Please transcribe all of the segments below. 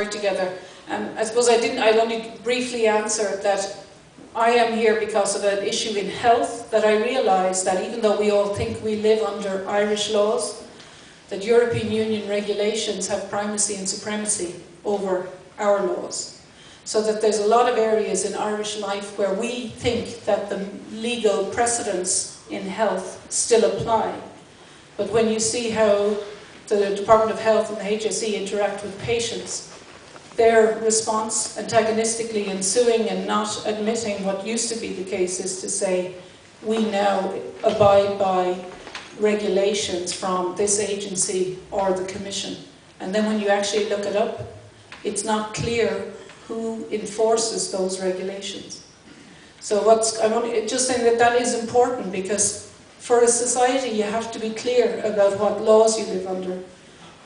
together. I suppose I'd only briefly answer that I am here because of an issue in health, that I realise that even though we all think we live under Irish laws, that European Union regulations have primacy and supremacy over our laws. So that there's a lot of areas in Irish life where we think that the legal precedents in health still apply. But when you see how the Department of Health and the HSE interact with patients, their response antagonistically in suing and not admitting what used to be the case is to say, we now abide by regulations from this agency or the Commission. And then when you actually look it up, it's not clear who enforces those regulations. So I'm just saying that that is important, because for a society you have to be clear about what laws you live under.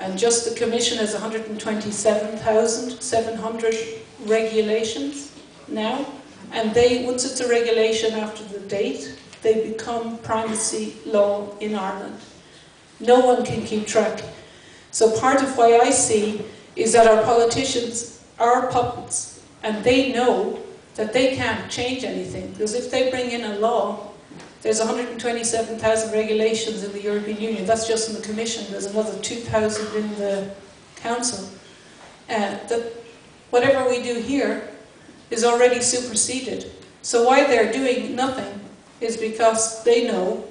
And just the Commission has 127,700 regulations now, and once it's a regulation after the date, they become primacy law in Ireland. No one can keep track. So part of why I see is that our politicians are puppets, and they know that they can't change anything, because if they bring in a law, there's 127,000 regulations in the European Union. That's just in the Commission. There's another 2,000 in the Council. That whatever we do here is already superseded. So why they're doing nothing is because they know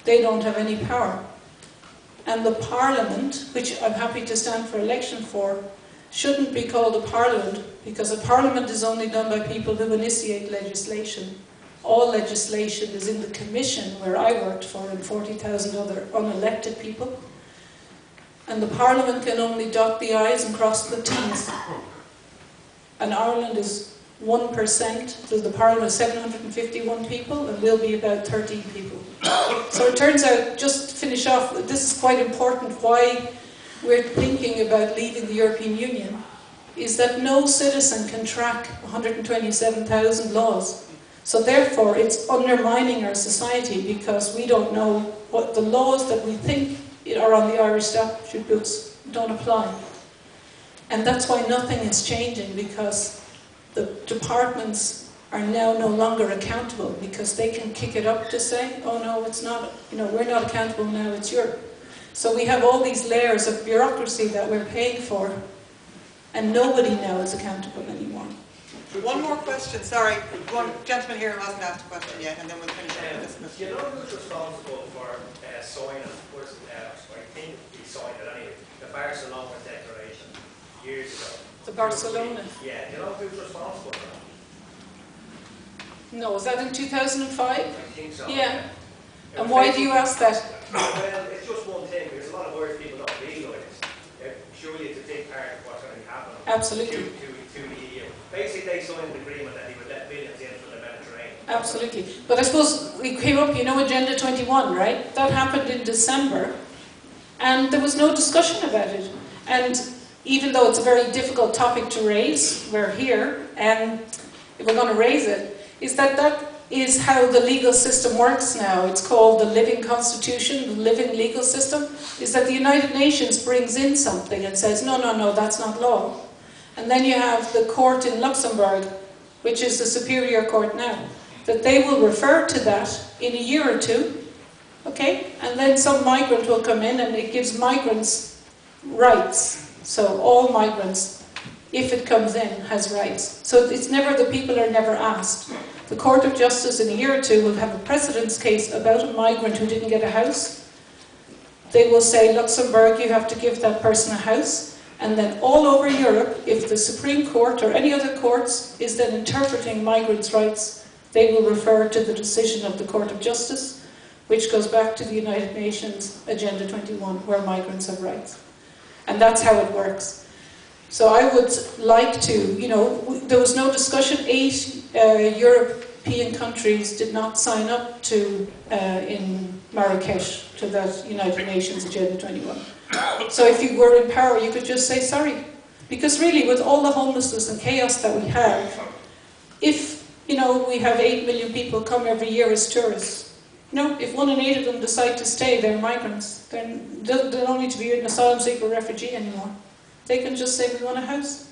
they don't have any power. And the Parliament, which I'm happy to stand for election for, shouldn't be called a Parliament, because a Parliament is only done by people who initiate legislation. All legislation is in the Commission, where I worked for, and 40,000 other unelected people. And the Parliament can only dot the I's and cross the T's. And Ireland is 1%, so the Parliament is 751 people, and we'll be about 13 people. So it turns out, just to finish off, this is quite important, why we're thinking about leaving the European Union, is that no citizen can track 127,000 laws. So therefore, it's undermining our society, because we don't know what the laws that we think are on the Irish statute books don't apply. And that's why nothing is changing, because the departments are now no longer accountable, because they can kick it up to say, oh no, it's not, we're not accountable now, it's Europe. So we have all these layers of bureaucracy that we're paying for, and nobody now is accountable anymore. One more question, sorry. One gentleman here who hasn't asked a question yet, and then we'll finish up with this question. Do you know who's responsible for signing, I think he signed it anyway, the Barcelona Declaration years ago? The Barcelona? Yeah, do you know who's responsible for that? No, was that in 2005? I think so. Yeah. And why do you ask that? Well, it's just one thing, because a lot of words people don't realise. Surely it's a big part of what's going to be happening. Absolutely. To the EU. Basically, they signed an agreement that they would let billions in from the Mediterranean. Absolutely. But I suppose we came up, Agenda 21, right? That happened in December, and there was no discussion about it. And even though it's a very difficult topic to raise, we're here, and if we're going to raise it, is that is how the legal system works now. It's called the living constitution, the living legal system, is that the United Nations brings in something and says, no, that's not law. And then you have the court in Luxembourg, which is the superior court now, that they will refer to that in a year or two, okay? And then some migrant will come in, and it gives migrants rights. So all migrants, if it comes in, has rights. So it's never, the people are never asked. The Court of Justice in a year or two will have a precedence case about a migrant who didn't get a house. They will say, Luxembourg, you have to give that person a house. And then all over Europe, if the Supreme Court or any other courts is then interpreting migrants' rights, they will refer to the decision of the Court of Justice, which goes back to the United Nations Agenda 21, where migrants have rights. And that's how it works. So I would like to, there was no discussion. 8 European countries did not sign up to, in Marrakesh, to that United Nations Agenda 21. So if you were in power, you could just say sorry. Because really, with all the homelessness and chaos that we have, if, we have 8 million people come every year as tourists, if 1 in 8 of them decide to stay, they're migrants. They don't need to be an asylum seeker or refugee anymore. They can just say, we want a house.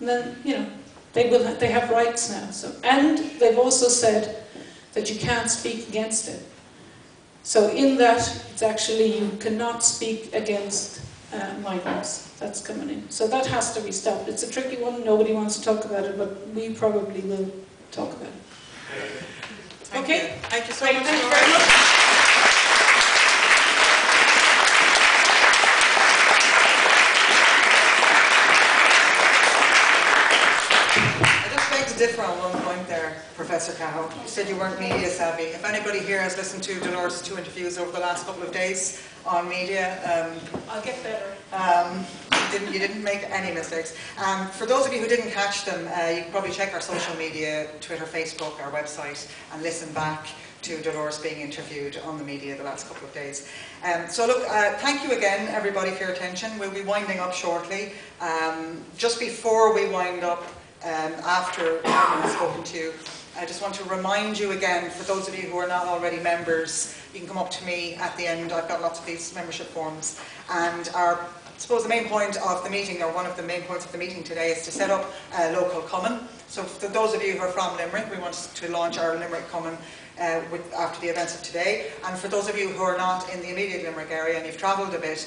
And then, you know, they have rights now. So, and they've also said that you can't speak against it. So in that, it's actually you cannot speak against migrants. That's coming in. So that has to be stopped. It's a tricky one. Nobody wants to talk about it, but we probably will talk about it. Okay? Thank you so Great, much. thank you very much. Differ on one point there, Professor Cahill. You said you weren't media savvy. If anybody here has listened to Dolores' 2 interviews over the last couple of days on media, I'll get better. You didn't make any mistakes. For those of you who didn't catch them, you can probably check our social media, Twitter, Facebook, our website, and listen back to Dolores being interviewed on the media the last couple of days. So look, thank you again, everybody, for your attention. We'll be winding up shortly. Just before we wind up, after I've spoken to you, I just want to remind you again, for those of you who are not already members, you can come up to me at the end. I've got lots of these membership forms. And I suppose the main point of the meeting, or one of the main points of the meeting today, is to set up a local common. So for those of you who are from Limerick, we want to launch our Limerick common after the events of today. And for those of you who are not in the immediate Limerick area and you've travelled a bit,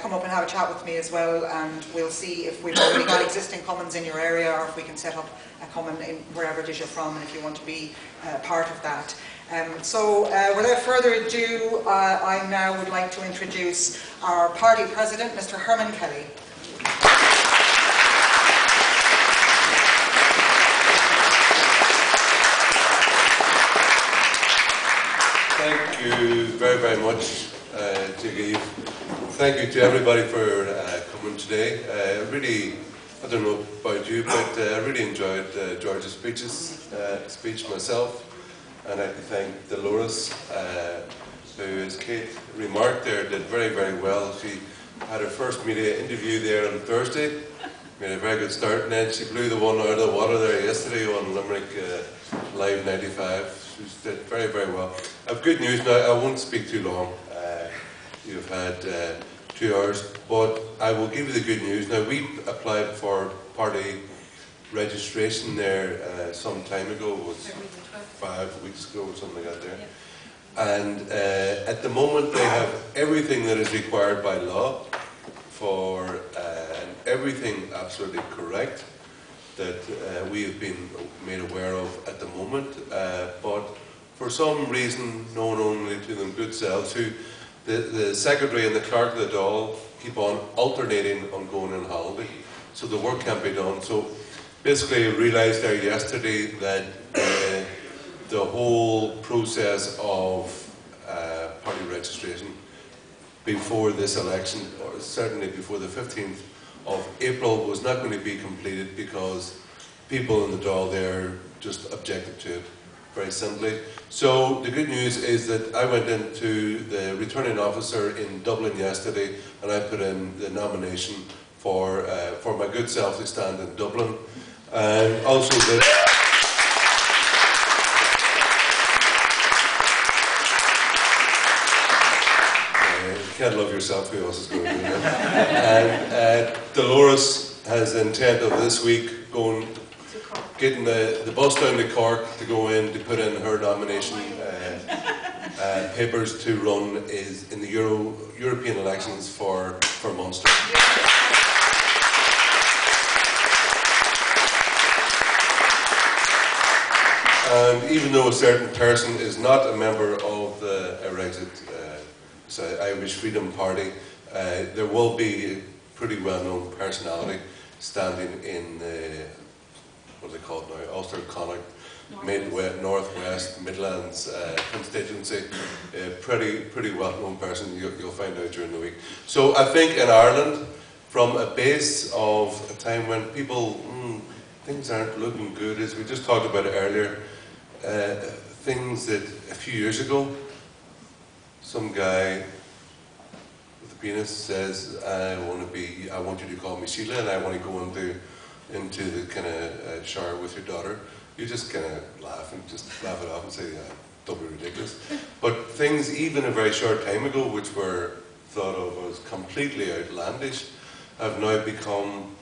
come up and have a chat with me as well, and we'll see if we've already got existing commons in your area, or if we can set up a common in wherever it is you're from, and if you want to be part of that. So without further ado, I now would like to introduce our party president, Mr. Herman Kelly. Thank you very, very much, Jiggy. Thank you to everybody for coming today. I don't know about you, but I really enjoyed George's speech myself. And I'd like to thank Dolores, who, as Kate remarked there, did very, very well. She had her first media interview there on Thursday, made a very good start, and then she blew the one out of the water there yesterday on Limerick Live 95. She did very, very well. I have good news now. I won't speak too long. You've had 2 hours, but I will give you the good news. Now, we applied for party registration there some time ago. It was 5 weeks ago or something like that there. Yeah. And at the moment, they have everything that is required by law for and everything absolutely correct that we have been made aware of at the moment, but for some reason known only to them good selves, who the secretary and the clerk of the Dáil keep on alternating on going on holiday, so the work can't be done. So basically I realised there yesterday that the whole process of party registration before this election, or certainly before the 15th of April, was not going to be completed because people in the Dáil there just objected to it, very simply. So the good news is that I went into the returning officer in Dublin yesterday and I put in the nomination for my good self to stand in Dublin, and also that. You can't love yourself, who else is going to do that? And Dolores has the intent of this week getting the bus down to Cork to go in to put in her nomination papers to run in the European elections for Munster. And even though a certain person is not a member of the Irexit, Irish Freedom Party, there will be a pretty well-known personality standing in the, what do they call it now, Ulster Connacht, Northwest Midlands constituency. Pretty well-known person, you'll find out during the week. So I think in Ireland, from a base of a time when people, things aren't looking good, as we just talked about it earlier, things that a few years ago, some guy with a penis says, I want you to call me Sheila, and I want to go into the kind of shower with your daughter. You just kind of laugh it off and say, don't be ridiculous. But things even a very short time ago, which were thought of as completely outlandish, have now become,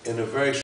in a very